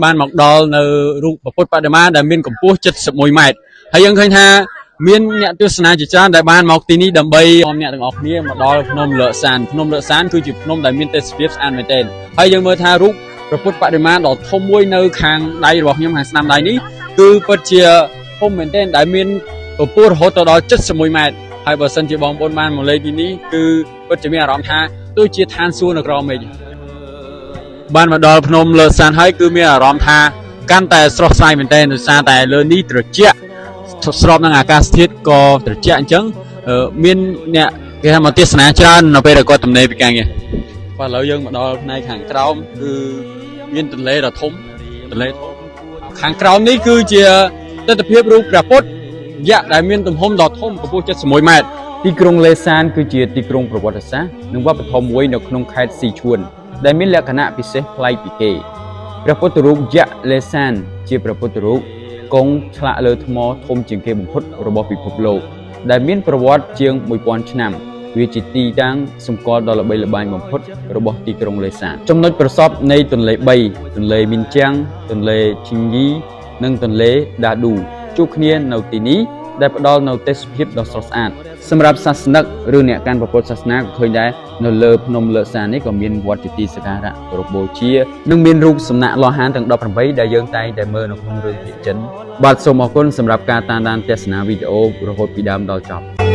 ban mọc đoនៅរូបពុទ្ធបដិមាដែលមានកម្ពស់71ម៉ែត្រហើយយើងឃើញថាមានអ្នកទស្សនាជាច្រើនដែលបានមកទីនេះដើម្បីនាំអ្នកទាំងអស់គ្នាមកដល់ភ្នំលើកសានគឺជាភ្នំដែលមានទេសភាពស្អាតមែនទែនហើយយើងមើលថារូបព្រះពុទ្ធបដិមាដ៏ធំមួយនៅខាងដៃរបស់ខ្ញុំខាងស្នាមដៃនេះគឺពិតជាធំមែនទែនដែលមានកម្ពស់រហូតដល់71ម៉ែត្រហើយបើសិនជាបងប្អូនបានមកលេងទីនេះគឺពិតជាមានអារម្មណ៍ថាដូចជាឋានសួគ៌នៅក្រោមមេឃបានមកដល់ភ្នំលើកសានហើយគឺមានអារម្មណ៍ថាកាន់តែស្រស់ស្រាយមែនទែនដោយសារតែលើនេះត្រជាក់ស្របនឹងអាកាសធាតុក៏ត្រជាក់អញ្ចឹងមានអ្នកគេថាមកទេសនាច្រើននៅពេលដែលគាត់ទំនេរពីការងារបាទឥឡូវយើងមកដល់ផ្នែកខាងក្រោមគឺមានទន្លេដ៏ធំខាងក្រោមនេះគឺជាទិដ្ឋភាពរូបព្រះពុទ្ធយក្សដែលមានទំហំដ៏ធំកម្ពស់71ម៉ែត្រទីក្រុងលេសានគឺជាទីក្រុងប្រវត្តិសាស្ត្រនិងវប្បធម៌មួយនៅក្នុងខេត្តស៊ីឈួនដែលមានលក្ខណៈពិសេសប្លែកពីគេព្រះពុទ្ធរូបយក្សលេសានជាព្រះពុទ្ធរូបគង់ឆ្លាក់លើថ្មធំជាងគេបំផុតរបស់ពិភពលោកដែលមានប្រវត្តិជាង1000ឆ្នាំវាជាទីតាំងសម្គាល់ដ៏ល្បីល្បាញបំផុតរបស់ទីក្រុងលេសានចំណុចប្រសពនៃទន្លេ3ទន្លេមីនចាំងទន្លេឈីងយីនិងទន្លេដាឌូជួបគ្នានៅទីនេះដែលផ្ដល់នូវទេសភាពដ៏ស្រស់ស្អាតសម្រាប់សាសនិកឬអ្នកកាន់ពុទ្ធសាសនាក៏ឃើញដែរនៅលើភ្នំលើកសាននេះក៏មានវត្តជាទីសក្ការៈគោរពបូជានិងមានរូបសំណាកលោហានទាំង18ដែលយើងតែងតែមើលនៅក្នុងរឿងភាគចិនបាទសូមអរគុណសម្រាប់ការតាមដានទស្សនាវីដេអូរហូតពីដើមដល់ចប់